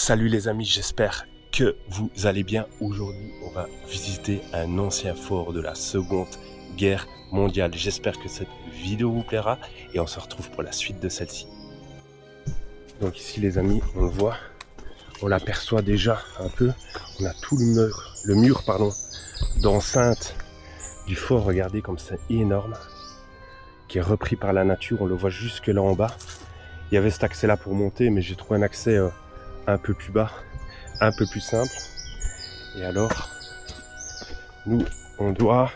Salut les amis, j'espère que vous allez bien. Aujourd'hui, on va visiter un ancien fort de la Seconde Guerre mondiale. J'espère que cette vidéo vous plaira et on se retrouve pour la suite de celle-ci. Donc ici les amis, on le voit, on l'aperçoit déjà un peu. On a tout le mur d'enceinte du fort. Regardez comme c'est énorme, qui est repris par la nature. On le voit jusque là en bas. Il y avait cet accès là pour monter, mais j'ai trouvé un accès un peu plus bas, un peu plus simple. Et alors, nous, on doit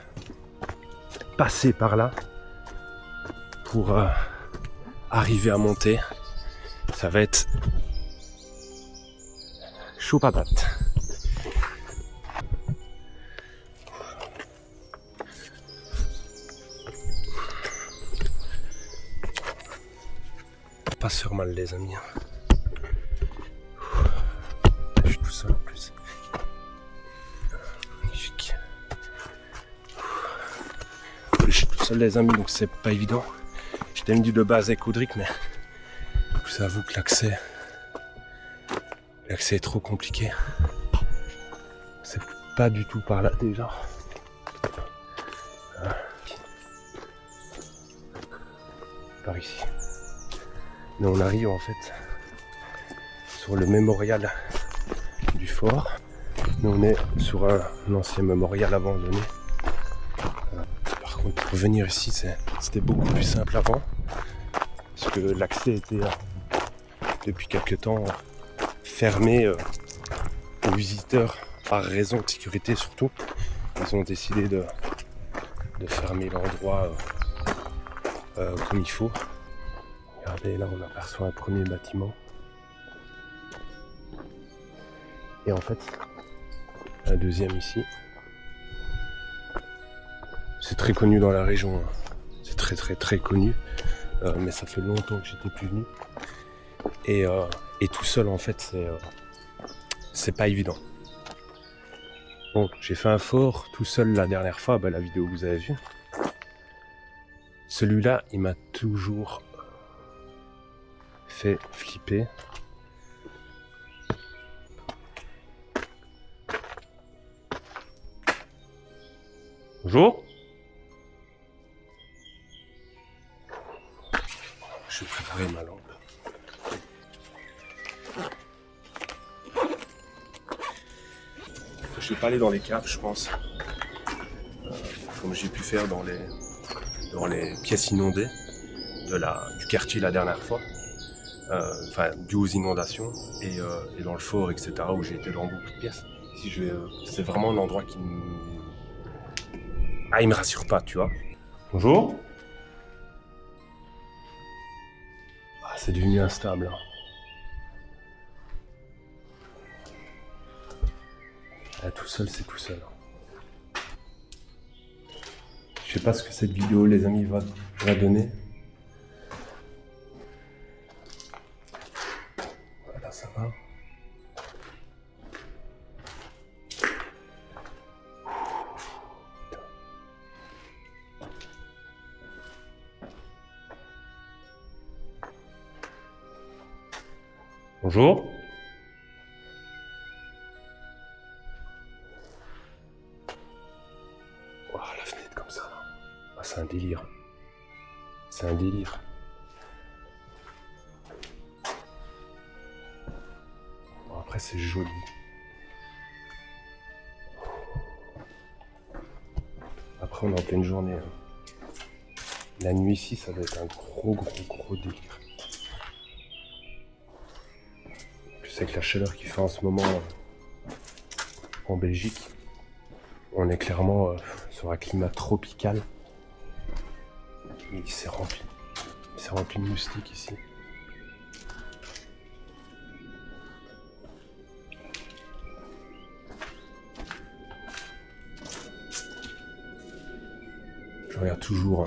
passer par là pour arriver à monter. Ça va être chaud patate. Pas sur mal les amis. Je suis tout seul en plus. Magnifique. Je suis tout seul les amis, donc c'est pas évident. J'étais venu de base avec Audric, mais je vous avoue que l'accès est trop compliqué. C'est pas du tout par là déjà. Par ici. Mais on arrive en fait sur le mémorial du fort. Nous on est sur un ancien mémorial abandonné. Par contre pour venir ici c'était beaucoup plus simple avant. Parce que l'accès était depuis quelque temps fermé aux visiteurs par raison de sécurité surtout. Ils ont décidé de fermer l'endroit comme il faut. Regardez, là on aperçoit un premier bâtiment. Et en fait, un deuxième ici. C'est très connu dans la région. C'est très connu. Mais ça fait longtemps que j'étais plus venu. Et tout seul en fait, c'est pas évident. Bon, j'ai fait un fort tout seul la dernière fois, la vidéo que vous avez vue. Celui-là, il m'a toujours fait flipper. Bonjour. Je vais préparer ma lampe. Je vais pas aller dans les caves, je pense. Comme j'ai pu faire dans les pièces inondées du quartier la dernière fois. Dû aux inondations et dans le fort, etc. où j'ai été dans beaucoup de pièces. Ici, c'est vraiment un endroit qui il me rassure pas, tu vois. Bonjour. C'est devenu instable. Tout seul, c'est tout seul. Je sais pas ce que cette vidéo, les amis, va donner. Voilà, ça va. Bonjour. Oh, la fenêtre comme ça. C'est un délire. C'est un délire. Bon, après, c'est joli. Après, on est en pleine journée. La nuit ici, ça va être un gros délire. Plus avec la chaleur qu'il fait en ce moment en Belgique, on est clairement sur un climat tropical. Il s'est rempli. Il s'est rempli de moustiques ici. Je regarde toujours.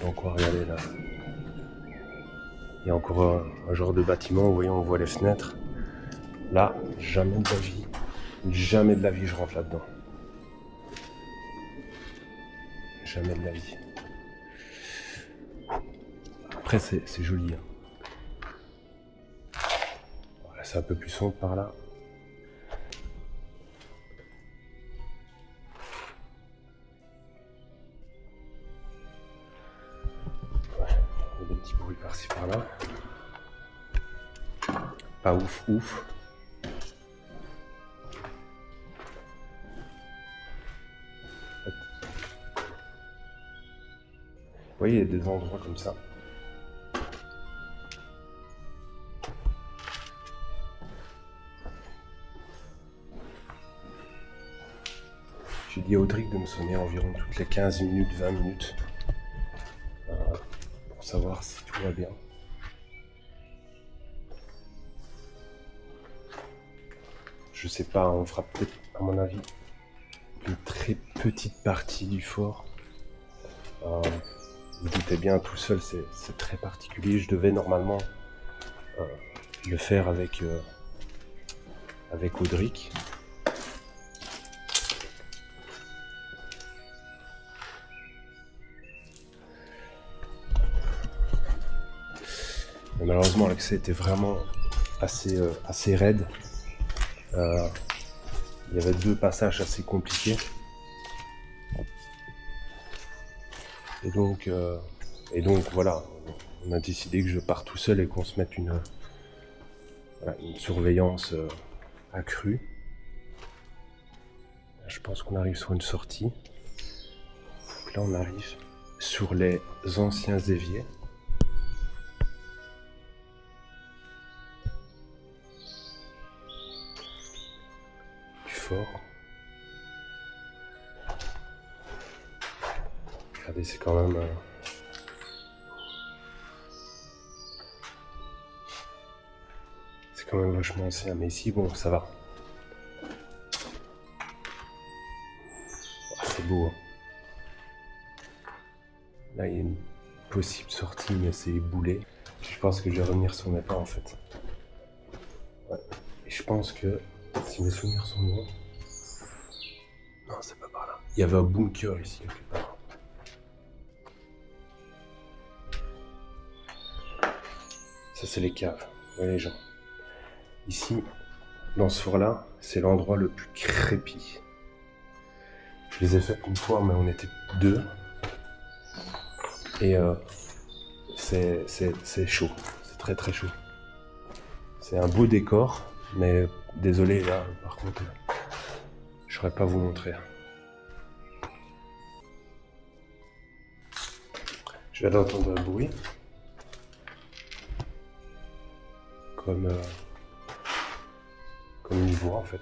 Donc on va regarder là. Il y a encore un genre de bâtiment. Vous voyez, on voit les fenêtres. Là, jamais de la vie je rentre là-dedans. Jamais de la vie. Après c'est joli. C'est un peu plus sombre par là. Ouais, il y a des petits bruits par-ci par-là. Pas ouf ouf. Vous voyez, il y a des endroits comme ça. J'ai dit à Audric de me sonner environ toutes les 15 minutes, 20 minutes. Pour savoir si tout va bien. Je sais pas, on fera peut-être, à mon avis, une très petite partie du fort. Vous doutez bien, tout seul, c'est très particulier. Je devais normalement le faire avec Audric. Mais malheureusement, l'accès était vraiment assez raide. Il y avait 2 passages assez compliqués. Et donc voilà, on a décidé que je pars tout seul et qu'on se mette une surveillance accrue. Je pense qu'on arrive sur une sortie. Donc là, on arrive sur les anciens éviers. Du fort. Regardez, c'est quand même... c'est quand même vachement ancien, mais ici, bon, ça va. Oh, c'est beau, hein. Là, il y a une possible sortie, mais c'est éboulé. Je pense que je vais revenir sur mes pas, en fait. Ouais. Et je pense que, si mes souvenirs sont bons... Non, c'est pas par là. Il y avait un bunker ici, quelque part. Ça, c'est les caves. Vous voyez, les gens. Ici, dans ce fort-là, c'est l'endroit le plus crépi. Je les ai fait une fois, mais on était 2. Et c'est chaud. C'est très très chaud. C'est un beau décor, mais désolé, là, par contre, je saurais pas vous montrer. Je viens d'entendre un bruit. Comme une voix, en fait.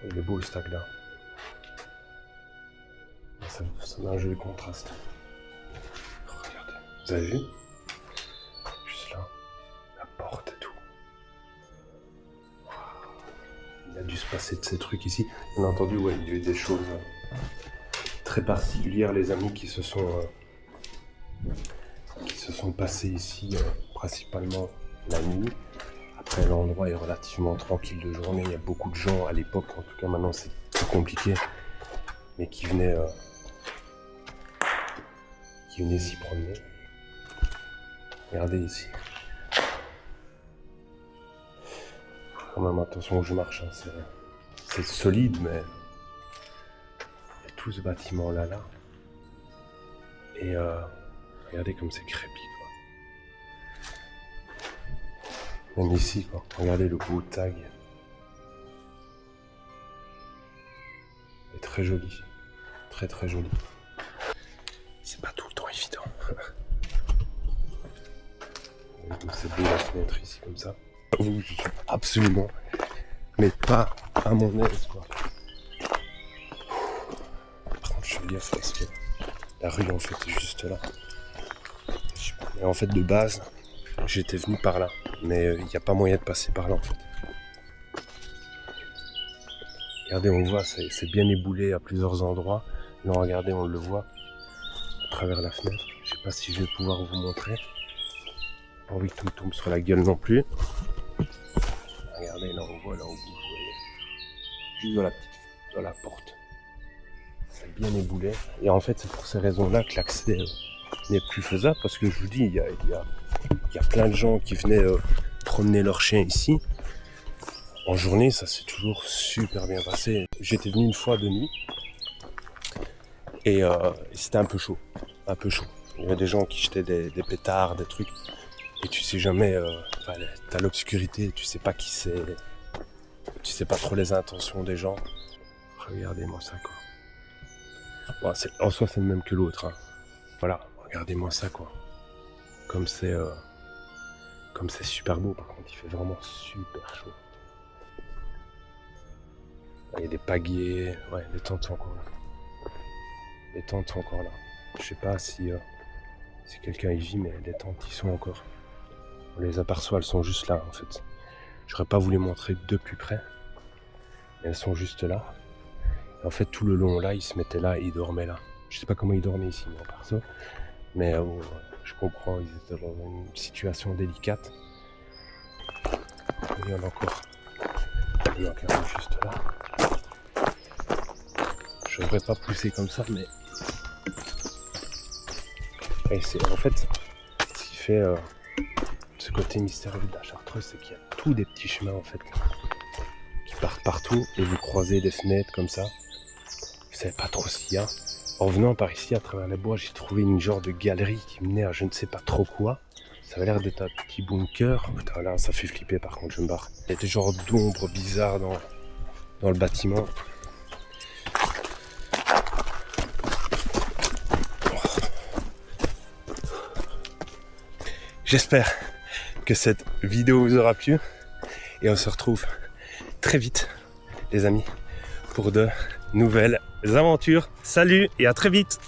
Il est beau, ce tag là. Ça met un joli contraste. Regardez, vous avez vu? Juste là, la porte et tout. Wow. Il a dû se passer de ces trucs ici. Bien entendu, ouais, il y a eu des choses très particulières, les amis, qui se sont passés ici, principalement la nuit. Après, l'endroit est relativement tranquille de journée. Il y a beaucoup de gens à l'époque, en tout cas maintenant c'est plus compliqué, mais qui venaient s'y promener. Regardez ici. Quand même attention où je marche, hein. C'est solide, mais il y a tout ce bâtiment là. Et regardez comme c'est crépi, quoi. Même ici, quoi. Regardez le beau tag. Il est très joli. Très très joli. C'est pas tout le temps évident. C'est beau la fenêtre ici comme ça. Où je suis absolument, mais pas à mon aise, quoi. Par contre, je suis gaffe parce que la rue en fait est juste là. Et en fait, de base, j'étais venu par là, mais il n'y a pas moyen de passer par là en fait. Regardez, on voit, c'est bien éboulé à plusieurs endroits. Là, regardez, on le voit à travers la fenêtre. Je sais pas si je vais pouvoir vous montrer. Pas envie que tout me tombe sur la gueule non plus. Regardez, là, on voit là au bout, vous voyez. Juste dans la porte. c'est bien éboulé. Et en fait, c'est pour ces raisons-là que l'accès n'est plus faisable, parce que je vous dis, il y a plein de gens qui venaient promener leurs chiens ici. En journée, ça s'est toujours super bien passé. J'étais venu une fois de nuit et c'était un peu chaud. Il y avait des gens qui jetaient des pétards, des trucs. Et tu sais jamais, t'as l'obscurité, tu sais pas qui c'est. Tu sais pas trop les intentions des gens. Regardez-moi ça, quoi. Bon, en soi, c'est le même que l'autre. Hein. Voilà, regardez-moi ça, quoi. Comme c'est super beau, par contre, il fait vraiment super chaud. Il y a des pagaiers, ouais, les tentes sont encore là. Je sais pas si quelqu'un y vit, mais les tentes y sont encore. On les aperçoit, elles sont juste là, en fait. J'aurais pas voulu les montrer de plus près, mais elles sont juste là. Et en fait, tout le long là, ils se mettaient là et ils dormaient là. Je sais pas comment ils dormaient ici, moi, perso, mais je comprends, ils étaient dans une situation délicate. Il y en a encore. Il y en a encore juste là. Je devrais pas pousser comme ça, mais et c'est en fait ce qui fait ce côté mystérieux de la Chartreuse, c'est qu'il y a tous des petits chemins en fait qui partent partout et vous croisez des fenêtres comme ça. Vous savez pas trop ce qu'il y a. En venant par ici à travers les bois, j'ai trouvé une genre de galerie qui menait à je ne sais pas trop quoi. Ça avait l'air d'être un petit bunker. Putain, là ça fait flipper, par contre je me barre. Il y a des genres d'ombres bizarres dans le bâtiment. J'espère que cette vidéo vous aura plu et on se retrouve très vite, les amis, pour de nouvelles aventures. Salut et à très vite!